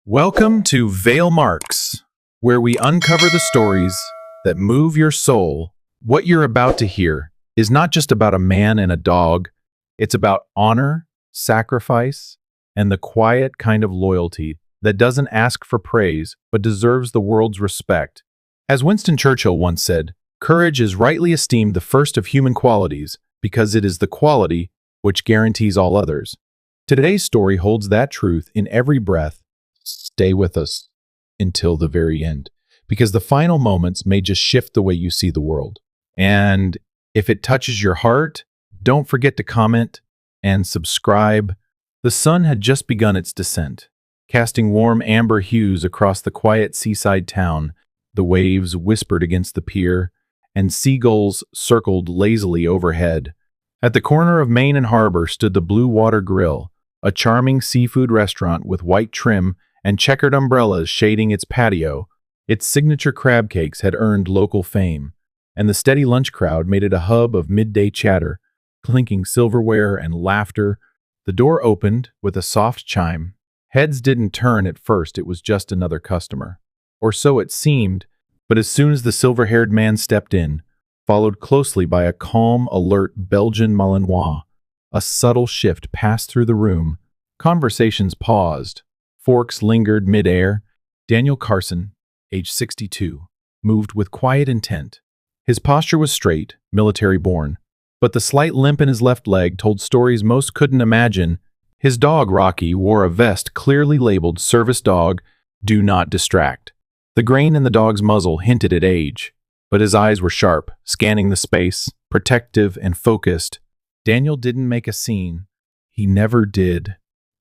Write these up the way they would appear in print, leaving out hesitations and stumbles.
Welcome to Veil Marks, where we uncover the stories that move your soul. What you're about to hear is not just about a man and a dog, it's about honor, sacrifice, and the quiet kind of loyalty that doesn't ask for praise but deserves the world's respect. As Winston Churchill once said, courage is rightly esteemed the first of human qualities because it is the quality which guarantees all others. Today's story holds that truth in every breath. Stay with us until the very end, because the final moments may just shift the way you see the world. And if it touches your heart, don't forget to comment and subscribe. The sun had just begun its descent, casting warm amber hues across the quiet seaside town. The waves whispered against the pier, and seagulls circled lazily overhead. At the corner of Main and Harbor stood the Blue Water Grill, a charming seafood restaurant with white trim and checkered umbrellas shading its patio. Its signature crab cakes had earned local fame, and the steady lunch crowd made it a hub of midday chatter, clinking silverware and laughter. The door opened with a soft chime. Heads didn't turn at first, it was just another customer. Or so it seemed, but as soon as the silver-haired man stepped in, followed closely by a calm, alert Belgian Malinois, a subtle shift passed through the room. Conversations paused. Forks lingered mid-air. Daniel Carson, age 62, moved with quiet intent. His posture was straight, military-born, but the slight limp in his left leg told stories most couldn't imagine. His dog, Rocky, wore a vest clearly labeled Service Dog, Do Not Distract. The grain in the dog's muzzle hinted at age, but his eyes were sharp, scanning the space, protective and focused. Daniel didn't make a scene. He never did.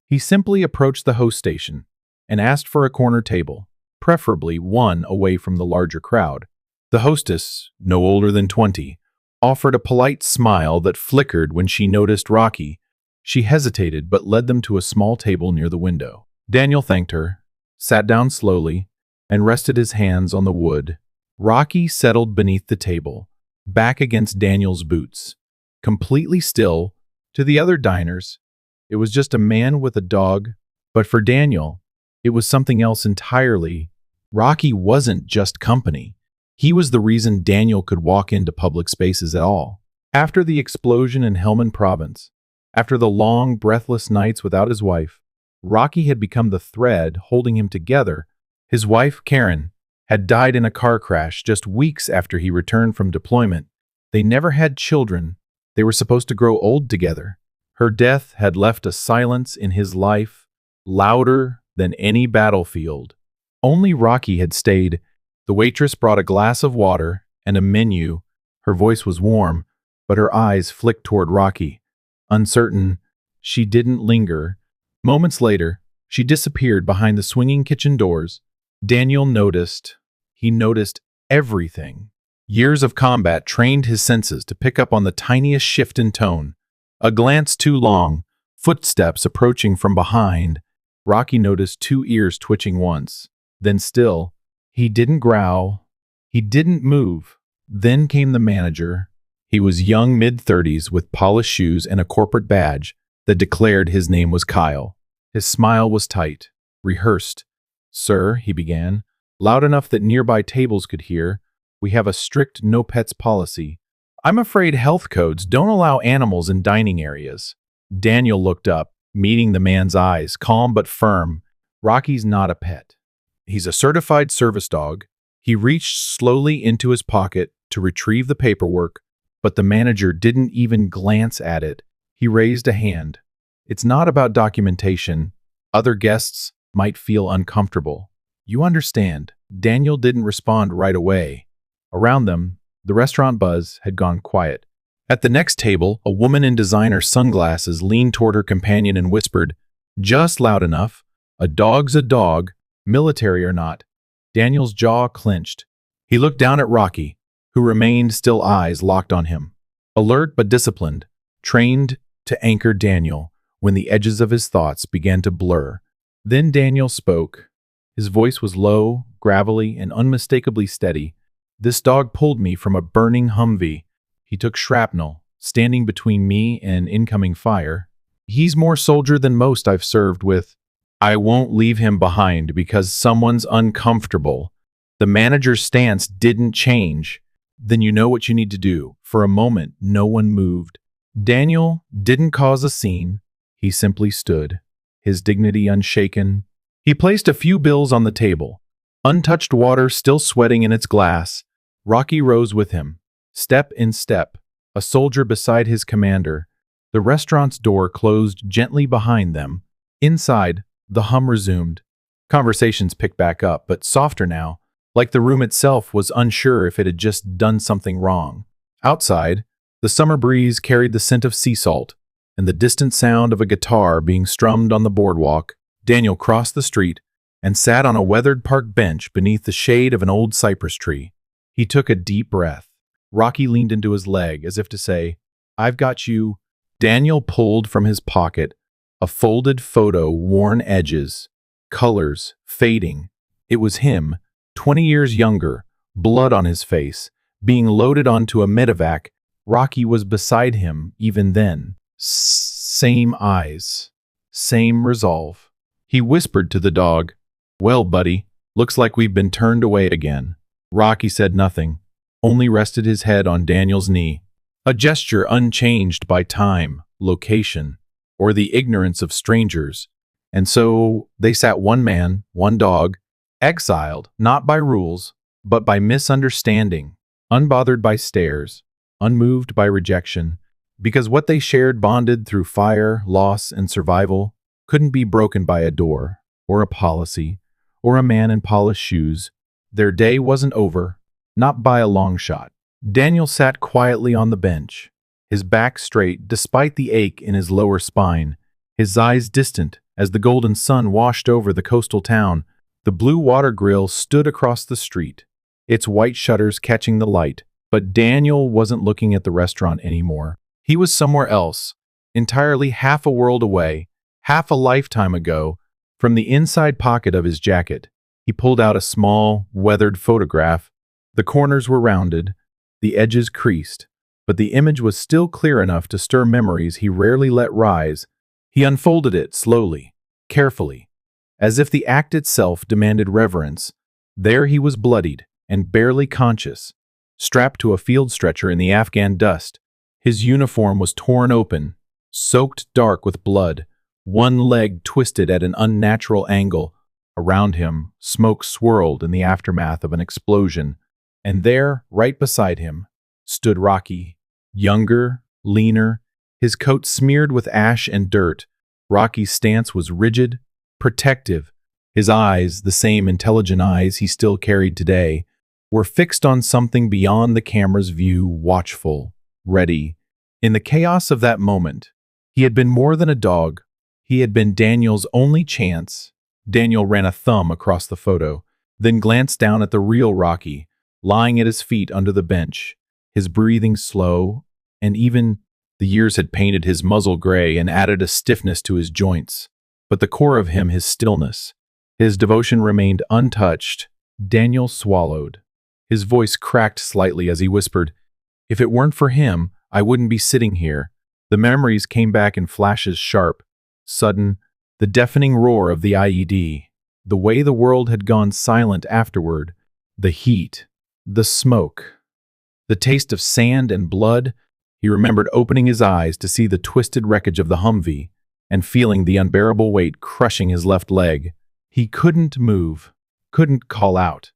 He simply approached the host station and asked for a corner table, preferably one away from the larger crowd. The hostess, no older than 20, offered a polite smile that flickered when she noticed Rocky. She hesitated but led them to a small table near the window. Daniel thanked her, sat down slowly, and rested his hands on the wood. Rocky settled beneath the table, back against Daniel's boots, completely still. To the other diners, it was just a man with a dog, but for Daniel, it was something else entirely. Rocky wasn't just company. He was the reason Daniel could walk into public spaces at all. After the explosion in Helmand Province, after the long, breathless nights without his wife, Rocky had become the thread holding him together. His wife, Karen, had died in a car crash just weeks after he returned from deployment. They never had children. They were supposed to grow old together. Her death had left a silence in his life, louder than any battlefield. Only Rocky had stayed. The waitress brought a glass of water and a menu. Her voice was warm, but her eyes flicked toward Rocky. Uncertain, she didn't linger. Moments later, she disappeared behind the swinging kitchen doors. Daniel noticed. He noticed everything. Years of combat trained his senses to pick up on the tiniest shift in tone. A glance too long, footsteps approaching from behind. Rocky noticed 2 ears twitching once. Then still, he didn't growl. He didn't move. Then came the manager. He was young mid-30s with polished shoes and a corporate badge that declared his name was Kyle. His smile was tight, rehearsed. "Sir," he began, loud enough that nearby tables could hear, "we have a strict no-pets policy. I'm afraid health codes don't allow animals in dining areas." Daniel looked up, meeting the man's eyes, calm but firm. Rocky's not a pet. He's a certified service dog. He reached slowly into his pocket to retrieve the paperwork, but the manager didn't even glance at it. He raised a hand. "It's not about documentation. Other guests might feel uncomfortable. You understand." Daniel didn't respond right away. Around them, the restaurant buzz had gone quiet. At the next table, a woman in designer sunglasses leaned toward her companion and whispered, just loud enough, "A dog's a dog, military or not." Daniel's jaw clenched. He looked down at Rocky, who remained still, eyes locked on him. Alert but disciplined, trained to anchor Daniel when the edges of his thoughts began to blur. Then Daniel spoke. His voice was low, gravelly, and unmistakably steady. "This dog pulled me from a burning Humvee. He took shrapnel, standing between me and incoming fire. He's more soldier than most I've served with." I won't leave him behind because someone's uncomfortable. The manager's stance didn't change. Then you know what you need to do. For a moment, no one moved. Daniel didn't cause a scene. He simply stood, his dignity unshaken. He placed a few bills on the table. Untouched water still sweating in its glass. Rocky rose with him, step in step, a soldier beside his commander. The restaurant's door closed gently behind them. Inside, the hum resumed. Conversations picked back up, but softer now, like the room itself was unsure if it had just done something wrong. Outside, the summer breeze carried the scent of sea salt and the distant sound of a guitar being strummed on the boardwalk. Daniel crossed the street and sat on a weathered park bench beneath the shade of an old cypress tree. He took a deep breath. Rocky leaned into his leg as if to say, "I've got you." Daniel pulled from his pocket a folded photo, worn edges, colors fading. It was him, 20 years younger, blood on his face, being loaded onto a medevac. Rocky was beside him even then. Same eyes, same resolve. He whispered to the dog, "Well, buddy, looks like we've been turned away again." Rocky said nothing, only rested his head on Daniel's knee, a gesture unchanged by time, location, or the ignorance of strangers. And so they sat, one man, one dog, exiled not by rules, but by misunderstanding, unbothered by stares, unmoved by rejection, because what they shared bonded through fire, loss, and survival couldn't be broken by a door, or a policy, or a man in polished shoes. Their day wasn't over, not by a long shot. Daniel sat quietly on the bench, his back straight despite the ache in his lower spine, his eyes distant as the golden sun washed over the coastal town. The Blue Water Grill stood across the street, its white shutters catching the light. But Daniel wasn't looking at the restaurant anymore. He was somewhere else, entirely half a world away, half a lifetime ago. From the inside pocket of his jacket, he pulled out a small, weathered photograph. The corners were rounded, the edges creased, but the image was still clear enough to stir memories he rarely let rise. He unfolded it slowly, carefully, as if the act itself demanded reverence. There he was, bloodied and barely conscious, strapped to a field stretcher in the Afghan dust. His uniform was torn open, soaked dark with blood, one leg twisted at an unnatural angle. Around him, smoke swirled in the aftermath of an explosion. And there, right beside him, stood Rocky, younger, leaner, his coat smeared with ash and dirt. Rocky's stance was rigid, protective. His eyes, the same intelligent eyes he still carried today, were fixed on something beyond the camera's view, watchful, ready. In the chaos of that moment, he had been more than a dog. He had been Daniel's only chance. Daniel ran a thumb across the photo, then glanced down at the real Rocky, lying at his feet under the bench, his breathing slow, and even the years had painted his muzzle gray and added a stiffness to his joints. But the core of him, his stillness, his devotion remained untouched. Daniel swallowed. His voice cracked slightly as he whispered, "If it weren't for him, I wouldn't be sitting here." The memories came back in flashes, sharp, sudden, the deafening roar of the IED, the way the world had gone silent afterward, the heat, the smoke, the taste of sand and blood. He remembered opening his eyes to see the twisted wreckage of the Humvee and feeling the unbearable weight crushing his left leg. He couldn't move, couldn't call out.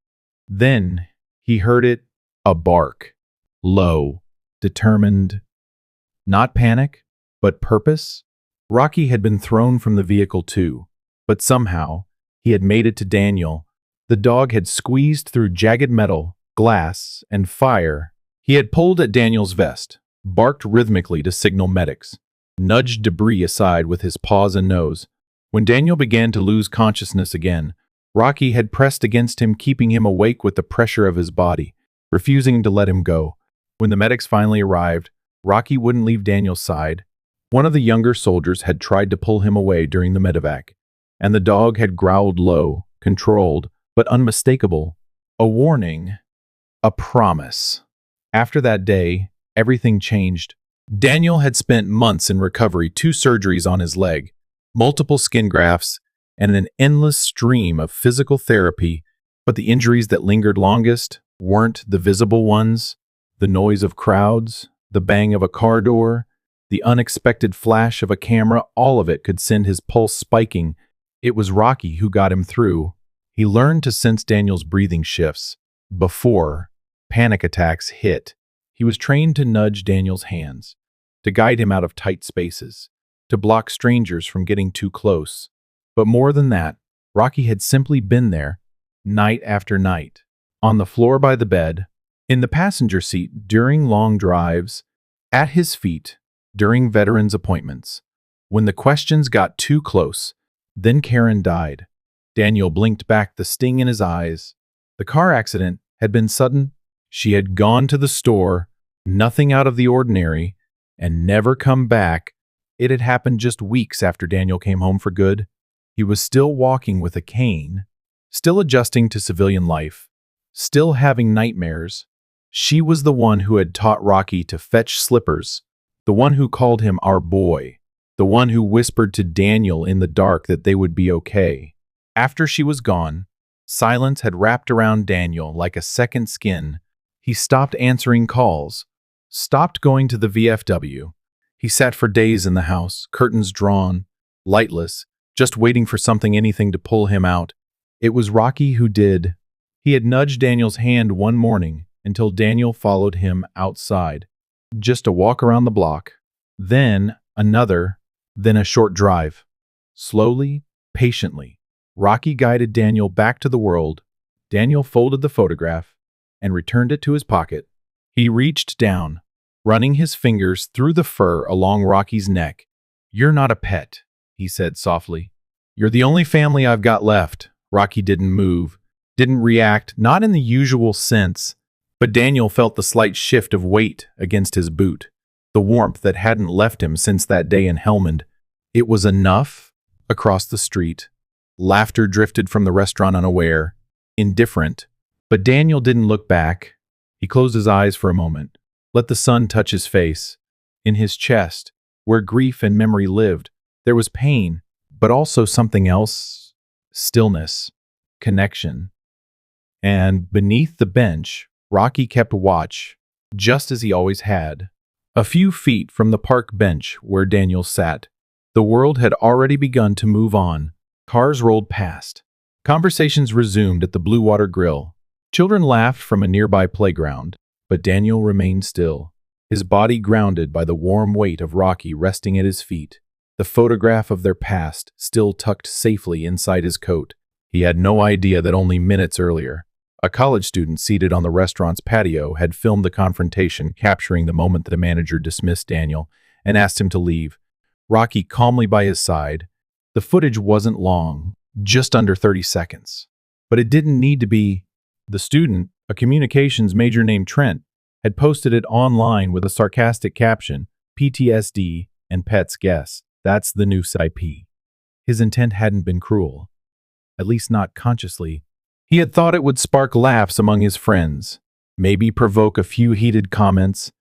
Then he heard it, a bark, low, determined. Not panic, but purpose. Rocky had been thrown from the vehicle too, but somehow he had made it to Daniel. The dog had squeezed through jagged metal, glass, and fire. He had pulled at Daniel's vest, barked rhythmically to signal medics, nudged debris aside with his paws and nose. When Daniel began to lose consciousness again, Rocky had pressed against him, keeping him awake with the pressure of his body, refusing to let him go. When the medics finally arrived, Rocky wouldn't leave Daniel's side. One of the younger soldiers had tried to pull him away during the medevac, and the dog had growled low, controlled, but unmistakable. A warning, a promise. After that day, everything changed. Daniel had spent months in recovery, 2 surgeries on his leg, multiple skin grafts, and an endless stream of physical therapy, but the injuries that lingered longest weren't the visible ones. The noise of crowds, the bang of a car door, the unexpected flash of a camera, all of it could send his pulse spiking. It was Rocky who got him through. He learned to sense Daniel's breathing shifts before panic attacks hit. He was trained to nudge Daniel's hands, to guide him out of tight spaces, to block strangers from getting too close. But more than that, Rocky had simply been there, night after night, on the floor by the bed, in the passenger seat during long drives, at his feet during veterans' appointments. When the questions got too close, then Karen died. Daniel blinked back, the sting in his eyes. The car accident had been sudden. She had gone to the store, nothing out of the ordinary, and never come back. It had happened just weeks after Daniel came home for good. He was still walking with a cane, still adjusting to civilian life, still having nightmares. She was the one who had taught Rocky to fetch slippers, the one who called him our boy, the one who whispered to Daniel in the dark that they would be okay. After she was gone, silence had wrapped around Daniel like a second skin. He stopped answering calls, stopped going to the VFW. He sat for days in the house, curtains drawn, lightless, just waiting for anything to pull him out. It was Rocky who did. He had nudged Daniel's hand one morning until Daniel followed him outside, just a walk around the block, then another, then a short drive. Slowly, patiently, Rocky guided Daniel back to the world. Daniel folded the photograph and returned it to his pocket. He reached down, running his fingers through the fur along Rocky's neck. "You're not a pet," he said softly. "You're the only family I've got left." Rocky didn't move, didn't react, not in the usual sense, but Daniel felt the slight shift of weight against his boot, the warmth that hadn't left him since that day in Helmand. It was enough. Across the street, laughter drifted from the restaurant unaware, indifferent, but Daniel didn't look back. He closed his eyes for a moment, let the sun touch his face. In his chest, where grief and memory lived, there was pain, but also something else: stillness, connection. And beneath the bench, Rocky kept watch, just as he always had. A few feet from the park bench where Daniel sat, the world had already begun to move on. Cars rolled past. Conversations resumed at the Blue Water Grill. Children laughed from a nearby playground, but Daniel remained still, his body grounded by the warm weight of Rocky resting at his feet, the photograph of their past still tucked safely inside his coat. He had no idea that only minutes earlier, a college student seated on the restaurant's patio had filmed the confrontation, capturing the moment that a manager dismissed Daniel and asked him to leave. Rocky calmly by his side. The footage wasn't long, just under 30 seconds. But it didn't need to be. The student, a communications major named Trent, had posted it online with a sarcastic caption, "PTSD and pets guess. That's the new IP." His intent hadn't been cruel, at least not consciously. He had thought it would spark laughs among his friends, maybe provoke a few heated comments.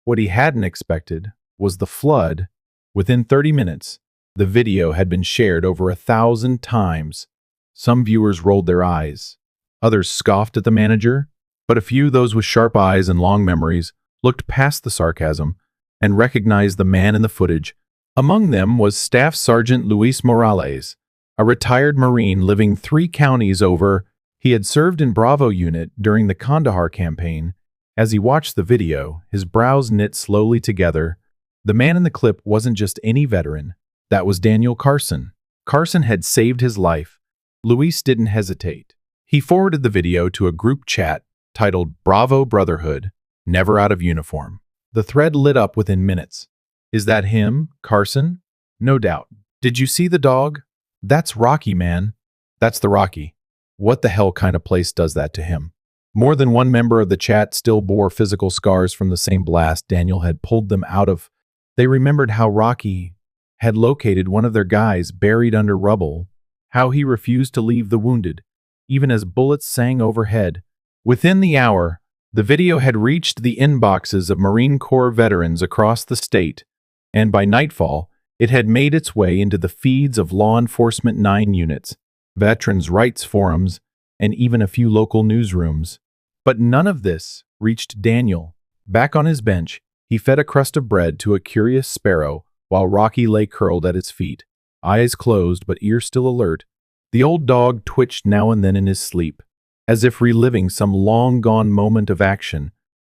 What he hadn't expected was the flood. Within 30 minutes, the video had been shared over 1,000 times. Some viewers rolled their eyes. Others scoffed at the manager, but a few, those with sharp eyes and long memories, looked past the sarcasm and recognized the man in the footage. Among them was Staff Sergeant Luis Morales, a retired Marine living 3 counties over. He had served in Bravo Unit during the Kandahar campaign. As he watched the video, his brows knit slowly together. The man in the clip wasn't just any veteran. That was Daniel Carson. Carson had saved his life. Luis didn't hesitate. He forwarded the video to a group chat titled "Bravo Brotherhood, Never Out of Uniform." The thread lit up within minutes. "Is that him, Carson?" "No doubt." "Did you see the dog?" "That's Rocky, man. That's the Rocky." What the hell kind of place does that to him? More than one member of the chat still bore physical scars from the same blast Daniel had pulled them out of. They remembered how Rocky had located one of their guys buried under rubble, how he refused to leave the wounded, even as bullets sang overhead. Within the hour, the video had reached the inboxes of Marine Corps veterans across the state, and by nightfall, It had made its way into the feeds of law enforcement 9 units, veterans' rights forums, and even a few local newsrooms. But none of this reached Daniel. Back on his bench, he fed a crust of bread to a curious sparrow while Rocky lay curled at his feet, eyes closed but ears still alert. The old dog twitched now and then in his sleep, as if reliving some long-gone moment of action.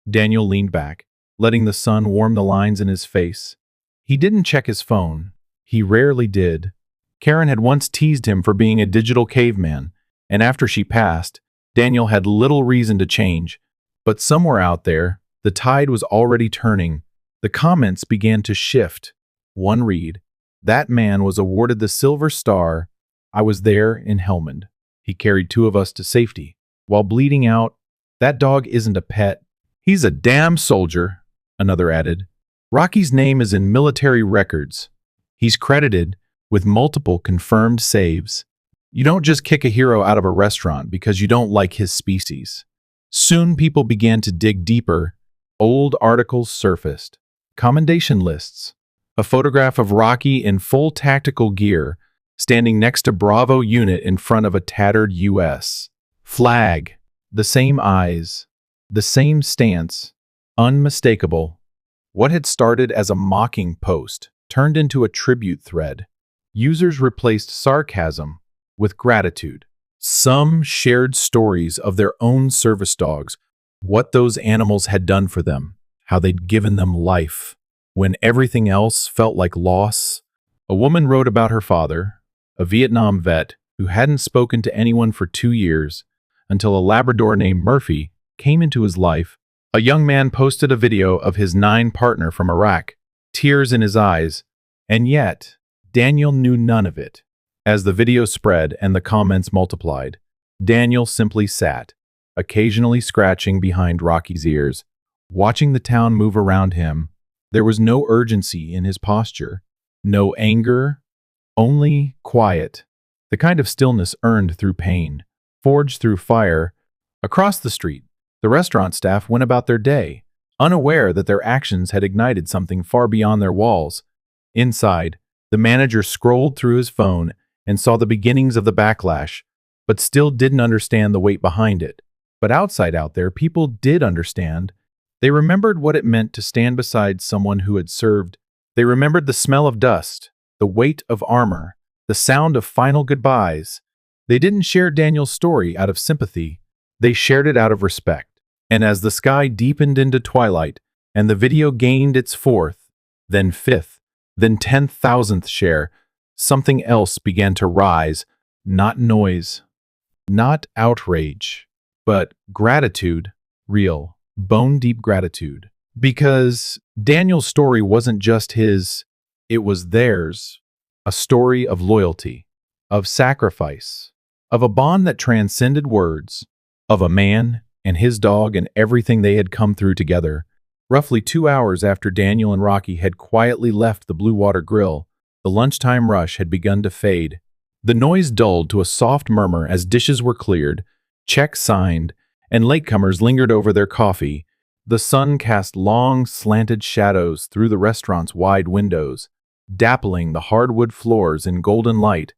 Daniel leaned back, letting the sun warm the lines in his face. He didn't check his phone. He rarely did. Karen had once teased him for being a digital caveman, and after she passed, Daniel had little reason to change. But somewhere out there, the tide was already turning. The comments began to shift. One read, "That man was awarded the Silver Star. I was there in Helmand. He carried 2 of us to safety." While bleeding out, "That dog isn't a pet. He's a damn soldier," another added. "Rocky's name is in military records. He's credited with multiple confirmed saves. You don't just kick a hero out of a restaurant because you don't like his species." Soon people began to dig deeper. Old articles surfaced. Commendation lists. A photograph of Rocky in full tactical gear, standing next to Bravo unit in front of a tattered U.S. flag. The same eyes. The same stance. Unmistakable. What had started as a mocking post turned into a tribute thread. Users replaced sarcasm with gratitude. Some shared stories of their own service dogs, what those animals had done for them, how they'd given them life when everything else felt like loss. A woman wrote about her father, a Vietnam vet who hadn't spoken to anyone for 2 years until a Labrador named Murphy came into his life. A young man posted a video of his 9 partner from Iraq, tears in his eyes, and yet Daniel knew none of it. As the video spread and the comments multiplied, Daniel simply sat, occasionally scratching behind Rocky's ears, watching the town move around him. There was no urgency in his posture, no anger, only quiet, the kind of stillness earned through pain, forged through fire. Across the street, the restaurant staff went about their day, unaware that their actions had ignited something far beyond their walls. Inside, the manager scrolled through his phone and saw the beginnings of the backlash, but still didn't understand the weight behind it. But outside out there, people did understand. They remembered what it meant to stand beside someone who had served. They remembered the smell of dust, the weight of armor, the sound of final goodbyes. They didn't share Daniel's story out of sympathy. They shared it out of respect. And as the sky deepened into twilight and the video gained its 4th, then 5th, then 10,000th share, something else began to rise. Not noise, not outrage, but gratitude, real, bone-deep gratitude. Because Daniel's story wasn't just his, it was theirs. A story of loyalty, of sacrifice, of a bond that transcended words, of a man and his dog and everything they had come through together. Roughly 2 hours after Daniel and Rocky had quietly left the Blue Water Grill, the lunchtime rush had begun to fade. The noise dulled to a soft murmur as dishes were cleared, checks signed, and latecomers lingered over their coffee. The sun cast long, slanted shadows through the restaurant's wide windows, dappling the hardwood floors in golden light.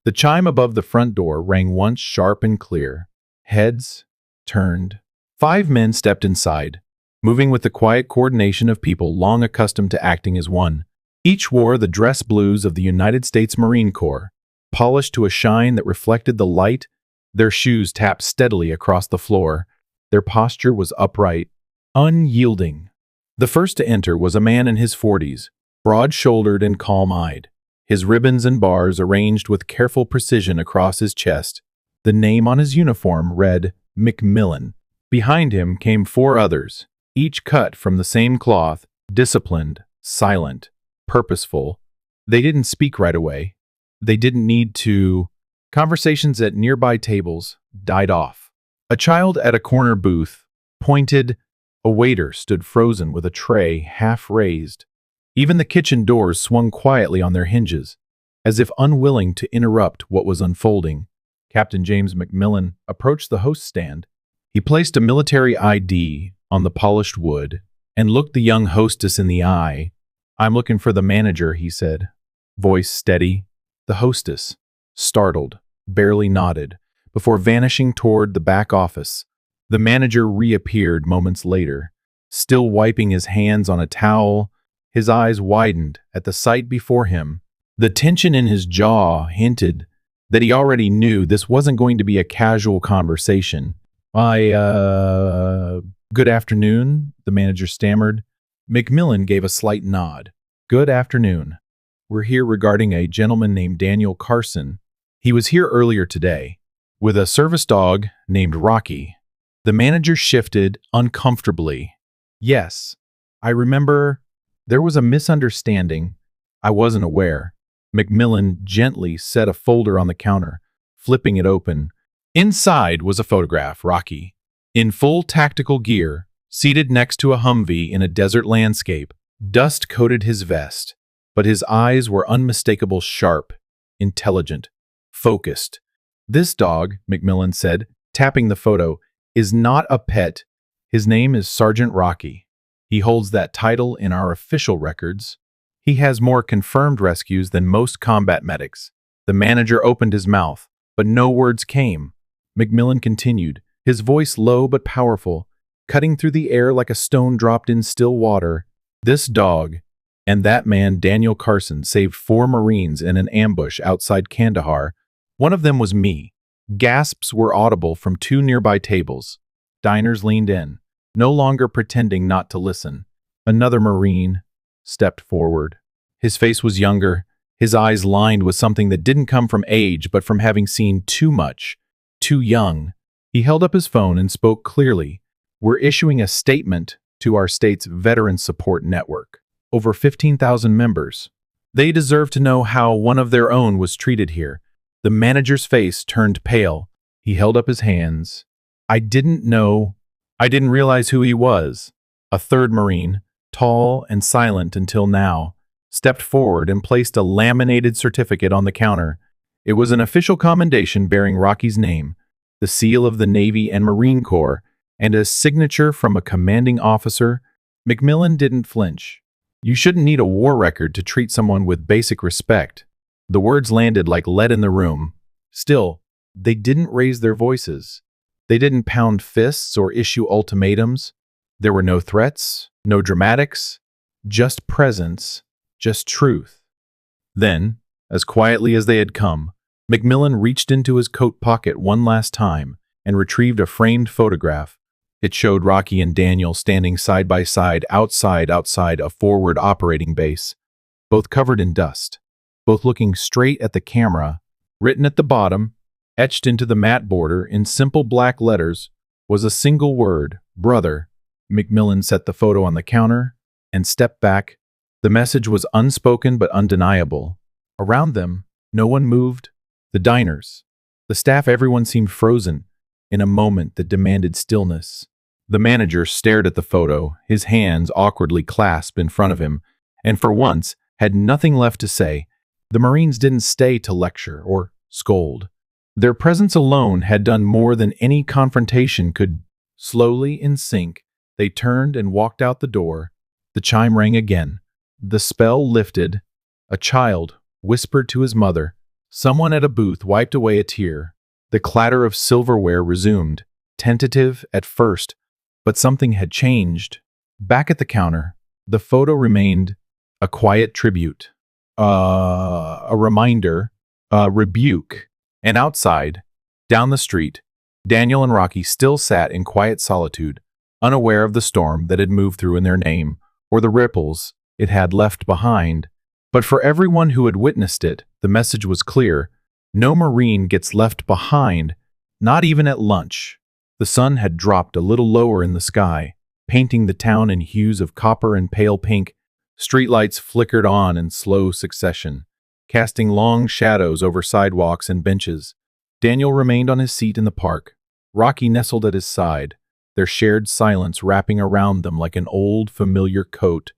The chime above the front door rang once sharp and clear. Heads turned. 5 men stepped inside, moving with the quiet coordination of people long accustomed to acting as one. Each wore the dress blues of the United States Marine Corps, polished to a shine that reflected the light. Their shoes tapped steadily across the floor. Their posture was upright, unyielding. The first to enter was a man in his 40s, broad-shouldered and calm-eyed, his ribbons and bars arranged with careful precision across his chest. The name on his uniform read McMillan. Behind him came 4 others, each cut from the same cloth, disciplined, silent, purposeful. They didn't speak right away. They didn't need to. Conversations at nearby tables died off. A child at a corner booth pointed. A waiter stood frozen with a tray half raised. Even the kitchen doors swung quietly on their hinges, as if unwilling to interrupt what was unfolding. Captain James McMillan approached the host stand. He placed a military ID on the polished wood and looked the young hostess in the eye. "I'm looking for the manager," he said. voice steady. The hostess, startled, barely nodded, before vanishing toward the back office. The manager reappeared moments later, still wiping his hands on a towel. His eyes widened at the sight before him. The tension in his jaw hinted that he already knew this wasn't going to be a casual conversation. Good afternoon, the manager stammered. Macmillan gave a slight nod. Good afternoon. We're here regarding a gentleman named Daniel Carson. He was here earlier today with a service dog named Rocky. The manager shifted uncomfortably. Yes, I remember there was a misunderstanding. I wasn't aware. Macmillan gently set a folder on the counter, flipping it open. Inside was a photograph, Rocky, in full tactical gear, seated next to a Humvee in a desert landscape. Dust coated his vest, but his eyes were unmistakable, sharp, intelligent, focused. This dog, Macmillan said, tapping the photo, is not a pet. His name is Sergeant Rocky. He holds that title in our official records. He has more confirmed rescues than most combat medics. The manager opened his mouth, but no words came. Macmillan continued, his voice low but powerful, cutting through the air like a stone dropped in still water. This dog and that man, Daniel Carson, saved 4 Marines in an ambush outside Kandahar. One of them was me. Gasps were audible from 2 nearby tables. Diners leaned in, no longer pretending not to listen. Another Marine stepped forward. His face was younger, his eyes lined with something that didn't come from age but from having seen too much, too young. He held up his phone and spoke clearly. We're issuing a statement to our state's Veteran Support Network. Over 15,000 members. They deserve to know how one of their own was treated here. The manager's face turned pale. He held up his hands. I didn't realize who he was. A third Marine, tall and silent until now, stepped forward and placed a laminated certificate on the counter. It was an official commendation bearing Rocky's name, the seal of the Navy and Marine Corps, and a signature from a commanding officer. Macmillan didn't flinch. You shouldn't need a war record to treat someone with basic respect. The words landed like lead in the room. Still, they didn't raise their voices. They didn't pound fists or issue ultimatums. There were no threats, no dramatics, just presence, just truth. Then, as quietly as they had come, Macmillan reached into his coat pocket one last time and retrieved a framed photograph. It showed Rocky and Daniel standing side by side outside a forward operating base, both covered in dust, both looking straight at the camera. Written at the bottom, etched into the matte border in simple black letters, was a single word, brother. Macmillan set the photo on the counter and stepped back. The message was unspoken but undeniable. Around them, no one moved. The diners, the staff, everyone seemed frozen in a moment that demanded stillness. The manager stared at the photo, his hands awkwardly clasped in front of him, and for once had nothing left to say. The Marines didn't stay to lecture or scold. Their presence alone had done more than any confrontation could. Slowly, in sync, they turned and walked out the door. The chime rang again. The spell lifted. A child whispered to his mother. Someone at a booth wiped away a tear. The clatter of silverware resumed, tentative at first, but something had changed. Back at the counter, the photo remained a quiet tribute, a reminder, a rebuke. And outside, down the street, Daniel and Rocky still sat in quiet solitude, unaware of the storm that had moved through in their name or the ripples it had left behind. But for everyone who had witnessed it, the message was clear. No Marine gets left behind, not even at lunch. The sun had dropped a little lower in the sky, painting the town in hues of copper and pale pink. Streetlights flickered on in slow succession, casting long shadows over sidewalks and benches. Daniel remained on his seat in the park. Rocky nestled at his side, their shared silence wrapping around them like an old, familiar coat.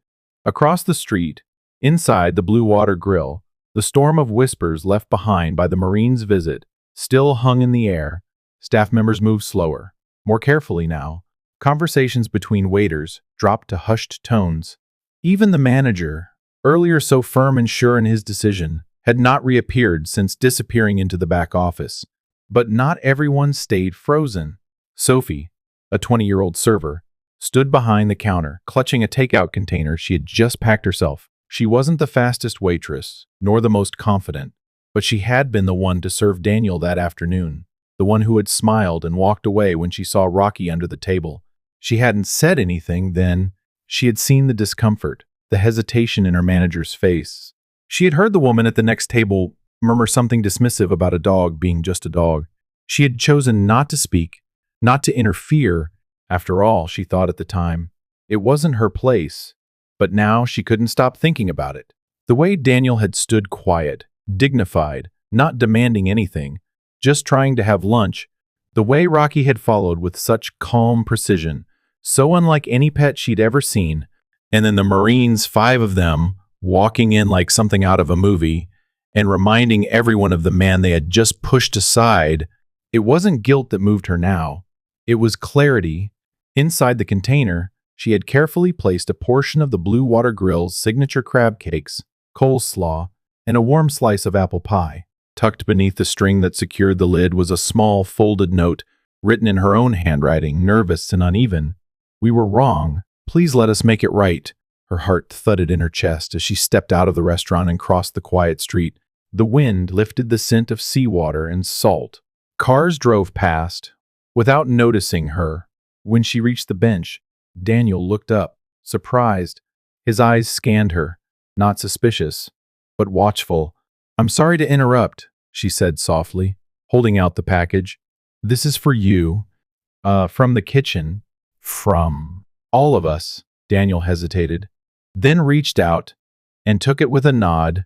Across the street, inside the Blue Water Grill, the storm of whispers left behind by the Marines' visit still hung in the air. Staff members moved slower, more carefully now. Conversations between waiters dropped to hushed tones. Even the manager, earlier so firm and sure in his decision, had not reappeared since disappearing into the back office. But not everyone stayed frozen. Sophie, a 20-year-old server, stood behind the counter, clutching a takeout container she had just packed herself. She wasn't the fastest waitress, nor the most confident, but she had been the one to serve Daniel that afternoon, the one who had smiled and walked away when she saw Rocky under the table. She hadn't said anything then. She had seen the discomfort, the hesitation in her manager's face. She had heard the woman at the next table murmur something dismissive about a dog being just a dog. She had chosen not to speak, not to interfere. After all, she thought at the time, it wasn't her place. But now she couldn't stop thinking about it. The way Daniel had stood quiet, dignified, not demanding anything, just trying to have lunch, the way Rocky had followed with such calm precision, so unlike any pet she'd ever seen, and then the Marines, 5 of them, walking in like something out of a movie, and reminding everyone of the man they had just pushed aside. It wasn't guilt that moved her now. It was clarity. Inside the container, she had carefully placed a portion of the Blue Water Grill's signature crab cakes, coleslaw, and a warm slice of apple pie. Tucked beneath the string that secured the lid was a small, folded note, written in her own handwriting, nervous and uneven. "We were wrong. Please let us make it right." Her heart thudded in her chest as she stepped out of the restaurant and crossed the quiet street. The wind lifted the scent of seawater and salt. Cars drove past, without noticing her. When she reached the bench, Daniel looked up, surprised. His eyes scanned her, not suspicious, but watchful. "I'm sorry to interrupt," she said softly, holding out the package. "This is for you. From the kitchen. From all of us." Daniel hesitated, then reached out and took it with a nod.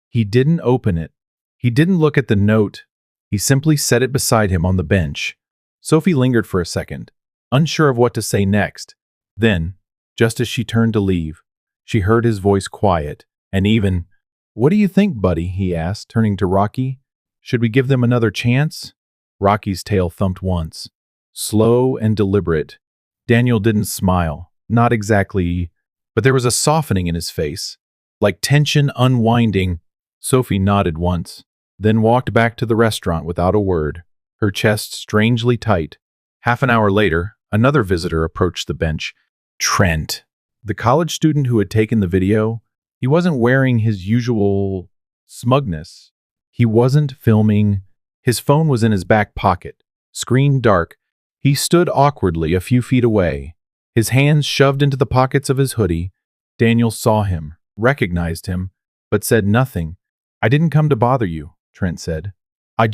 He didn't open it. He didn't look at the note. He simply set it beside him on the bench. Sophie lingered for a second, unsure of what to say next. Then, just as she turned to leave, she heard his voice quiet and even. "What do you think, buddy?" he asked, turning to Rocky. "Should we give them another chance?" Rocky's tail thumped once, slow and deliberate. Daniel didn't smile, not exactly, but there was a softening in his face, like tension unwinding. Sophie nodded once, then walked back to the restaurant without a word, her chest strangely tight. Half an hour later, another visitor approached the bench. Trent, the college student who had taken the video. He wasn't wearing his usual smugness. He wasn't filming. His phone was in his back pocket, screen dark. He stood awkwardly a few feet away, his hands shoved into the pockets of his hoodie. Daniel saw him, recognized him, but said nothing. "I didn't come to bother you," Trent said. I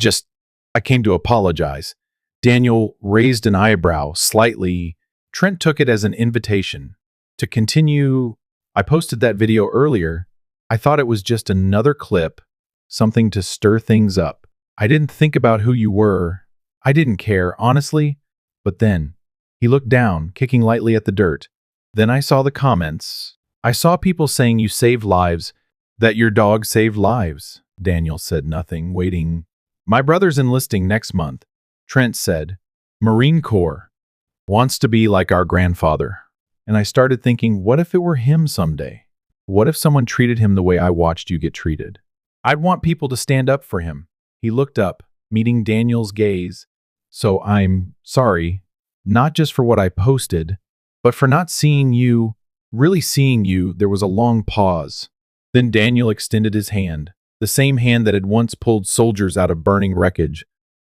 came to apologize." Daniel raised an eyebrow slightly. Trent took it as an invitation to continue. "I posted that video earlier. I thought it was just another clip, something to stir things up. I didn't think about who you were. I didn't care, honestly. But then," he looked down, kicking lightly at the dirt. "Then I saw the comments. I saw people saying you saved lives, that your dog saved lives." Daniel said nothing, waiting. "My brother's enlisting next month," Trent said. "Marine Corps. Wants to be like our grandfather." And I started thinking, what if it were him someday? What if someone treated him the way I watched you get treated? I'd want people to stand up for him. He looked up, meeting Daniel's gaze. "So I'm sorry, not just for what I posted, but for not seeing you, really seeing you." There was a long pause. Then Daniel extended his hand, the same hand that had once pulled soldiers out of burning wreckage,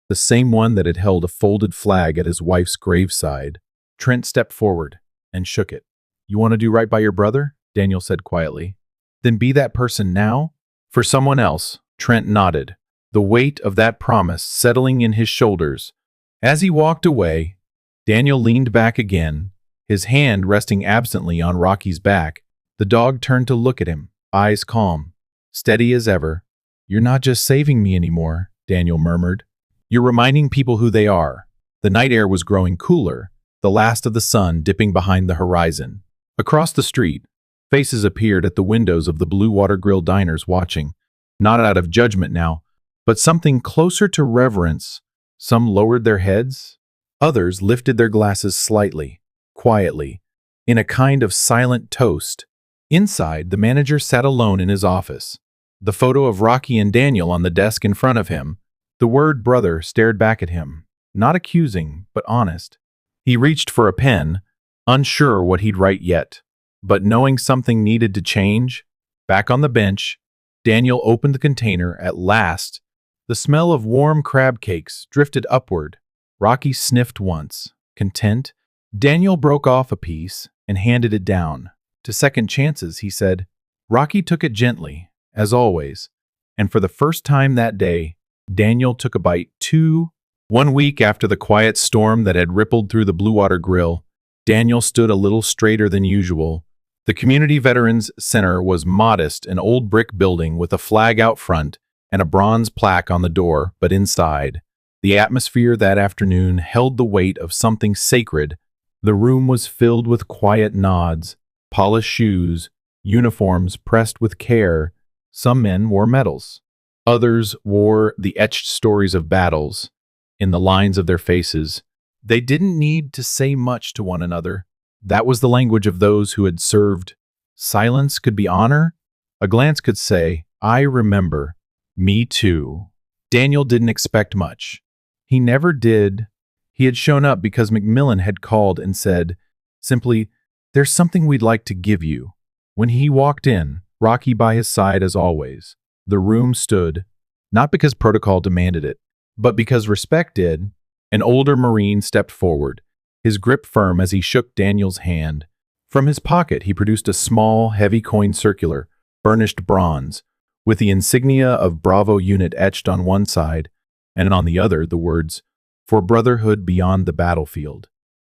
the same one that had held a folded flag at his wife's graveside. Trent stepped forward and shook it. "You want to do right by your brother?" Daniel said quietly. "Then be that person now? For someone else." Trent nodded, the weight of that promise settling in his shoulders. As he walked away, Daniel leaned back again, his hand resting absently on Rocky's back. The dog turned to look at him, eyes calm, steady as ever. "You're not just saving me anymore," Daniel murmured. "You're reminding people who they are." The night air was growing cooler, the last of the sun dipping behind the horizon. Across the street, faces appeared at the windows of the Blue Water Grill diners watching, not out of judgment now, but something closer to reverence. Some lowered their heads. Others lifted their glasses slightly, quietly, in a kind of silent toast. Inside, the manager sat alone in his office. The photo of Rocky and Daniel on the desk in front of him. The word brother stared back at him, not accusing, but honest. He reached for a pen, unsure what he'd write yet. But knowing something needed to change, back on the bench, Daniel opened the container at last. The smell of warm crab cakes drifted upward. Rocky sniffed once, content. Daniel broke off a piece and handed it down. To second chances, he said. Rocky took it gently, as always, and for the first time that day, Daniel took a bite too. 1 week after the quiet storm that had rippled through the Blue Water Grill, Daniel stood a little straighter than usual. The Community Veterans Center was modest, an old brick building with a flag out front and a bronze plaque on the door, but inside, the atmosphere that afternoon held the weight of something sacred. The room was filled with quiet nods, polished shoes, uniforms pressed with care. Some men wore medals. Others wore the etched stories of battles in the lines of their faces. They didn't need to say much to one another. That was the language of those who had served. Silence could be honor. A glance could say, I remember. Me too. Daniel didn't expect much. He never did. He had shown up because Macmillan had called and said, simply, there's something we'd like to give you. When he walked in, Rocky by his side as always, the room stood, not because protocol demanded it, but because respect did. An older Marine stepped forward, his grip firm as he shook Daniel's hand. From his pocket, he produced a small, heavy coin circular, burnished bronze, with the insignia of Bravo Unit etched on one side, and on the other the words, For Brotherhood Beyond the Battlefield.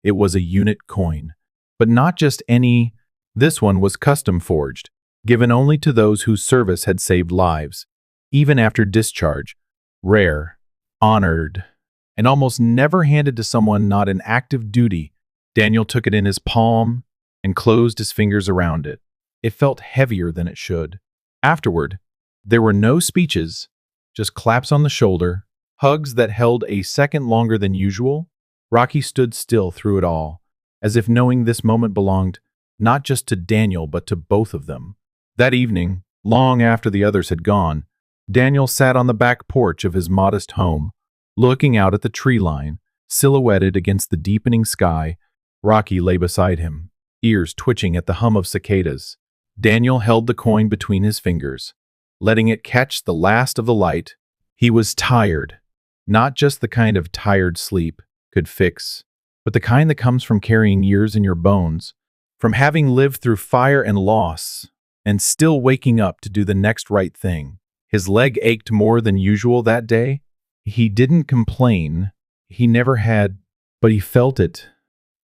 It was a unit coin, but not just any. This one was custom forged, given only to those whose service had saved lives, even after discharge, rare, honored, and almost never handed to someone not in active duty. Daniel took it in his palm and closed his fingers around it. It felt heavier than it should. Afterward, there were no speeches, just claps on the shoulder, hugs that held a second longer than usual. Rocky stood still through it all, as if knowing this moment belonged not just to Daniel but to both of them. That evening, long after the others had gone, Daniel sat on the back porch of his modest home, looking out at the tree line, silhouetted against the deepening sky. Rocky lay beside him, ears twitching at the hum of cicadas. Daniel held the coin between his fingers, letting it catch the last of the light. He was tired, not just the kind of tired sleep could fix, but the kind that comes from carrying years in your bones, from having lived through fire and loss, and still waking up to do the next right thing. His leg ached more than usual that day. He didn't complain. He never had, but he felt it.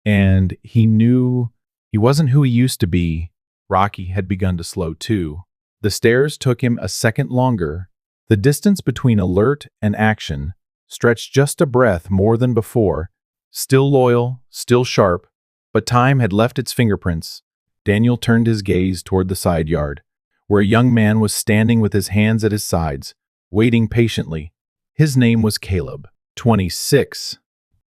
And he knew he wasn't who he used to be. Rocky had begun to slow too. The stairs took him a second longer. The distance between alert and action stretched just a breath more than before. Still loyal, still sharp, but time had left its fingerprints. Daniel turned his gaze toward the side yard, where a young man was standing with his hands at his sides, waiting patiently. His name was Caleb, 26,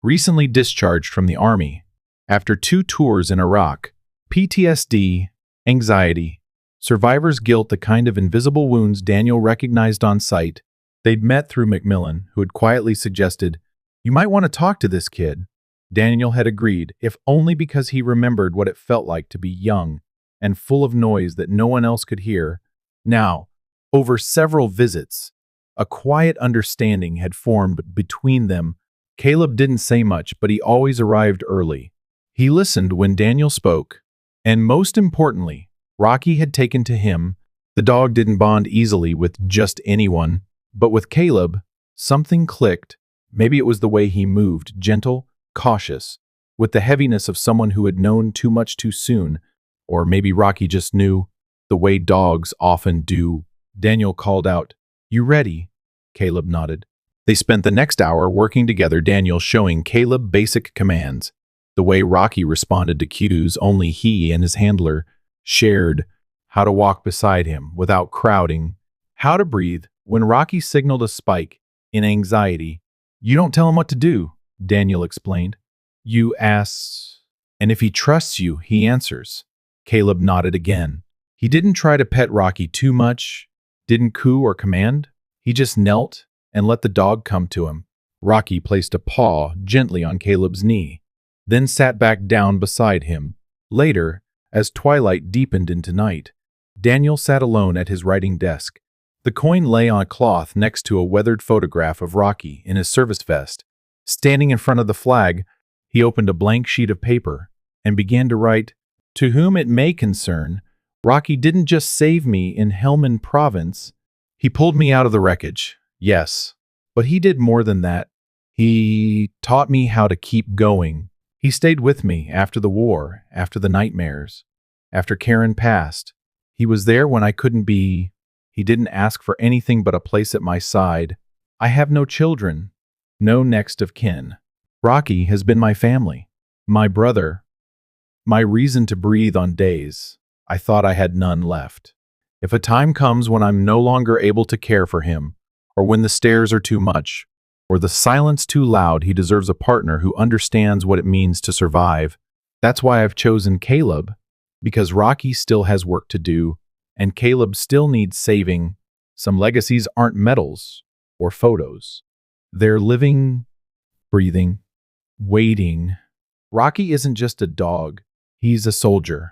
recently discharged from the Army. After 2 tours in Iraq, PTSD, anxiety, survivor's guilt, the kind of invisible wounds Daniel recognized on sight. They'd met through Macmillan, who had quietly suggested, "You might want to talk to this kid." Daniel had agreed, if only because he remembered what it felt like to be young and full of noise that no one else could hear. Now, over several visits, a quiet understanding had formed between them. Caleb didn't say much, but he always arrived early. He listened when Daniel spoke, and most importantly, Rocky had taken to him. The dog didn't bond easily with just anyone, but with Caleb, something clicked. Maybe it was the way he moved, gentle, cautious, with the heaviness of someone who had known too much too soon. Or maybe Rocky just knew, the way dogs often do. Daniel called out, "You ready?" Caleb nodded. They spent the next hour working together, Daniel showing Caleb basic commands. The way Rocky responded to cues only he and his handler shared, how to walk beside him without crowding, how to breathe when Rocky signaled a spike in anxiety. "You don't tell him what to do," Daniel explained. "You ask, and if he trusts you, he answers." Caleb nodded again. He didn't try to pet Rocky too much, didn't coo or command. He just knelt and let the dog come to him. Rocky placed a paw gently on Caleb's knee, then sat back down beside him. Later, as twilight deepened into night, Daniel sat alone at his writing desk. The coin lay on a cloth next to a weathered photograph of Rocky in his service vest. Standing in front of the flag, he opened a blank sheet of paper and began to write, "To whom it may concern, Rocky didn't just save me in Helmand Province. He pulled me out of the wreckage, yes, but he did more than that. He taught me how to keep going. He stayed with me after the war, after the nightmares, after Karen passed. He was there when I couldn't be. He didn't ask for anything but a place at my side. I have no children, no next of kin. Rocky has been my family, my brother, my reason to breathe on days I thought I had none left. If a time comes when I'm no longer able to care for him, or when the stares are too much, or the silence too loud, he deserves a partner who understands what it means to survive. That's why I've chosen Caleb, because Rocky still has work to do, and Caleb still needs saving. Some legacies aren't medals or photos. They're living, breathing, waiting. Rocky isn't just a dog, he's a soldier.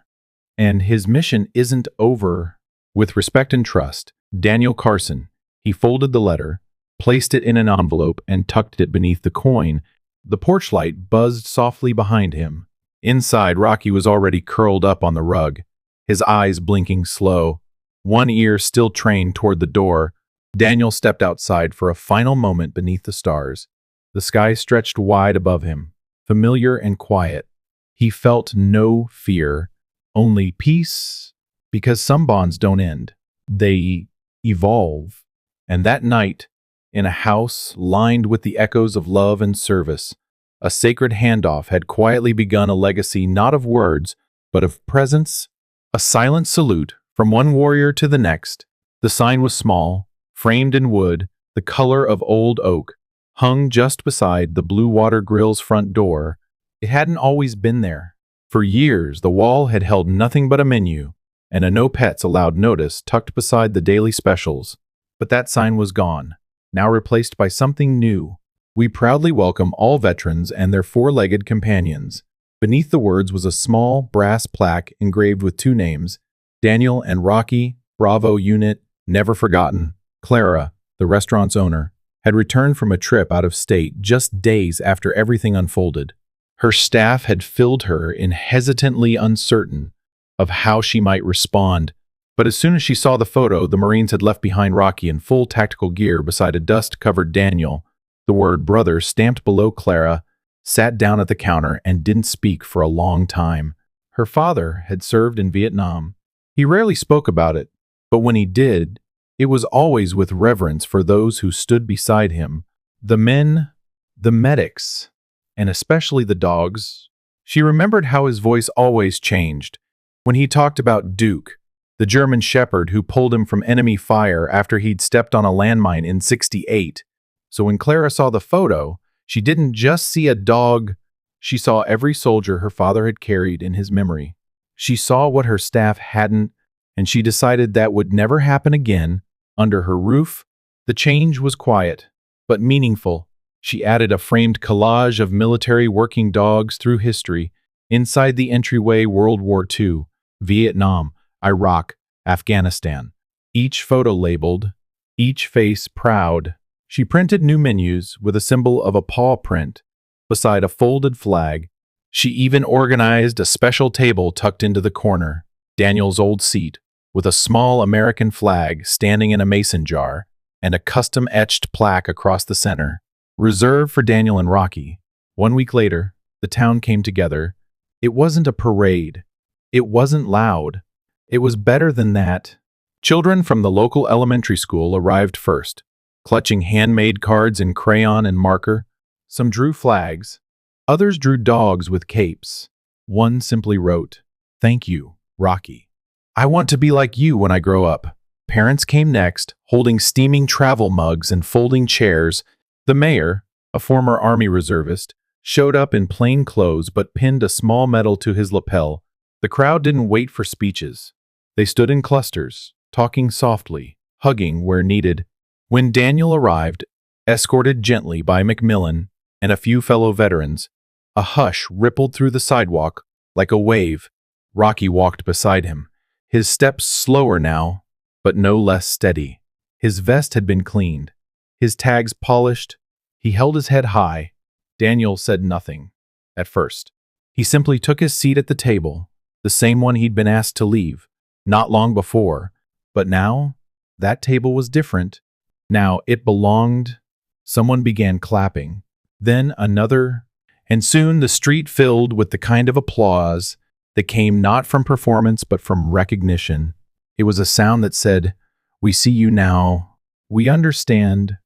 And his mission isn't over. With respect and trust, Daniel Carson." He folded the letter, placed it in an envelope, and tucked it beneath the coin. The porch light buzzed softly behind him. Inside, Rocky was already curled up on the rug, his eyes blinking slow, one ear still trained toward the door. Daniel stepped outside for a final moment beneath the stars. The sky stretched wide above him, familiar and quiet. He felt no fear, only peace, because some bonds don't end. They evolve. And that night, in a house lined with the echoes of love and service, a sacred handoff had quietly begun, a legacy not of words, but of presence, a silent salute from one warrior to the next. The sign was small, framed in wood, the color of old oak, hung just beside the Blue Water Grill's front door. It hadn't always been there. For years, the wall had held nothing but a menu and a "No Pets Allowed" notice tucked beside the daily specials. But that sign was gone, now replaced by something new. "We proudly welcome all veterans and their four-legged companions." Beneath the words was a small brass plaque engraved with two names, Daniel and Rocky, Bravo Unit, never forgotten. Clara, the restaurant's owner, had returned from a trip out of state just days after everything unfolded. Her staff had filled her in, hesitantly uncertain of how she might respond. But as soon as she saw the photo, the Marines had left behind Rocky in full tactical gear beside a dust-covered Daniel. The word "brother" stamped below Clara sat down at the counter and didn't speak for a long time. Her father had served in Vietnam. He rarely spoke about it, but when he did, it was always with reverence for those who stood beside him. The men, the medics, and especially the dogs. She remembered how his voice always changed when he talked about Duke, the German shepherd who pulled him from enemy fire after he'd stepped on a landmine in '68. So when Clara saw the photo, she didn't just see a dog, she saw every soldier her father had carried in his memory. She saw what her staff hadn't, and she decided that would never happen again. Under her roof, the change was quiet, but meaningful. She added a framed collage of military working dogs through history. Inside the entryway, World War II, Vietnam, Iraq, Afghanistan. Each photo labeled, each face proud. She printed new menus with a symbol of a paw print beside a folded flag. She even organized a special table tucked into the corner, Daniel's old seat, with a small American flag standing in a mason jar and a custom-etched plaque across the center, reserved for Daniel and Rocky. 1 week later, the town came together. It wasn't a parade. It wasn't loud. It was better than that. Children from the local elementary school arrived first, clutching handmade cards in crayon and marker. Some drew flags. Others drew dogs with capes. One simply wrote, "Thank you, Rocky. I want to be like you when I grow up." Parents came next, holding steaming travel mugs and folding chairs. The mayor, a former Army reservist, showed up in plain clothes but pinned a small medal to his lapel. The crowd didn't wait for speeches. They stood in clusters, talking softly, hugging where needed. When Daniel arrived, escorted gently by Macmillan and a few fellow veterans, a hush rippled through the sidewalk like a wave. Rocky walked beside him, his steps slower now, but no less steady. His vest had been cleaned, his tags polished. He held his head high. Daniel said nothing at first. He simply took his seat at the table, the same one he'd been asked to leave, not long before. But now, that table was different. Now it belonged. Someone began clapping, then another, and soon the street filled with the kind of applause that came not from performance but from recognition. It was a sound that said, "We see you now. We understand."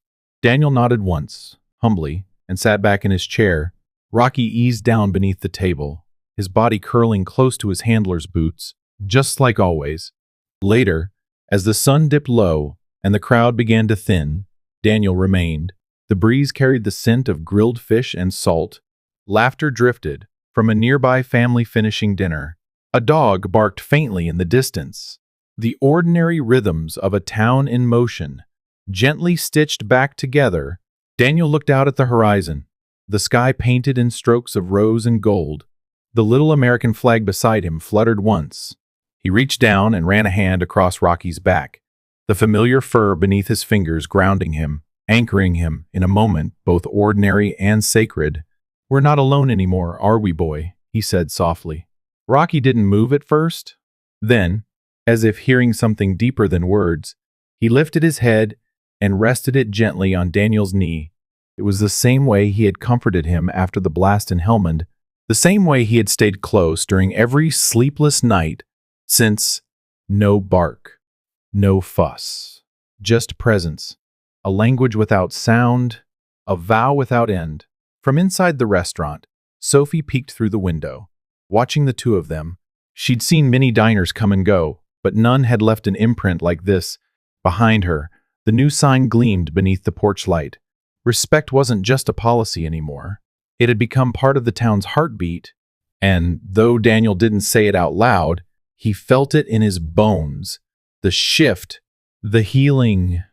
Daniel nodded once, humbly, and sat back in his chair. Rocky eased down beneath the table, his body curling close to his handler's boots, just like always. Later, as the sun dipped low and the crowd began to thin, Daniel remained. The breeze carried the scent of grilled fish and salt. Laughter drifted from a nearby family finishing dinner. A dog barked faintly in the distance. The ordinary rhythms of a town in motion, gently stitched back together. Daniel looked out at the horizon, the sky painted in strokes of rose and gold. The little American flag beside him fluttered once. He reached down and ran a hand across Rocky's back, the familiar fur beneath his fingers grounding him, anchoring him in a moment both ordinary and sacred. "We're not alone anymore, are we, boy?" he said softly. Rocky didn't move at first. Then, as if hearing something deeper than words, he lifted his head and rested it gently on Daniel's knee. It was the same way he had comforted him after the blast in Helmand, the same way he had stayed close during every sleepless night since. No bark, no fuss, just presence, a language without sound, a vow without end. From inside the restaurant, Sophie peeked through the window, watching the two of them. She'd seen many diners come and go, but none had left an imprint like this. Behind her, the new sign gleamed beneath the porch light. Respect wasn't just a policy anymore. It had become part of the town's heartbeat, and though Daniel didn't say it out loud, he felt it in his bones. The shift, the healing,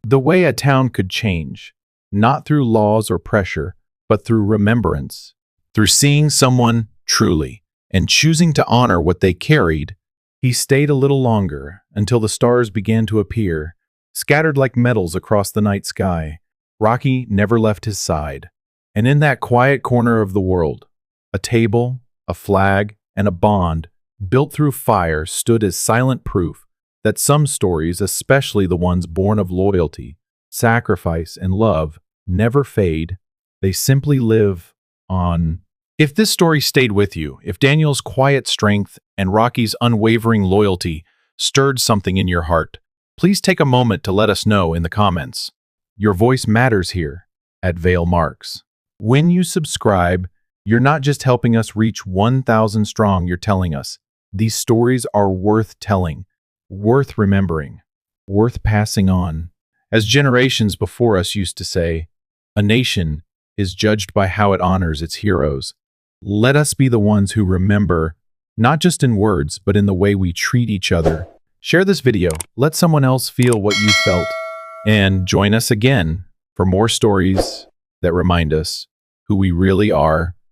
the way a town could change, not through laws or pressure, but through remembrance, through seeing someone truly and choosing to honor what they carried. He stayed a little longer until the stars began to appear, scattered like metals across the night sky. Rocky never left his side. And in that quiet corner of the world, a table, a flag, and a bond built through fire stood as silent proof that some stories, especially the ones born of loyalty, sacrifice, and love, never fade. They simply live on. If this story stayed with you, if Daniel's quiet strength and Rocky's unwavering loyalty stirred something in your heart, please take a moment to let us know in the comments. Your voice matters here at Vale Marks. When you subscribe, you're not just helping us reach 1,000 strong, you're telling us these stories are worth telling, worth remembering, worth passing on. As generations before us used to say, a nation is judged by how it honors its heroes. Let us be the ones who remember, not just in words, but in the way we treat each other. Share this video, let someone else feel what you felt, and join us again for more stories that remind us who we really are.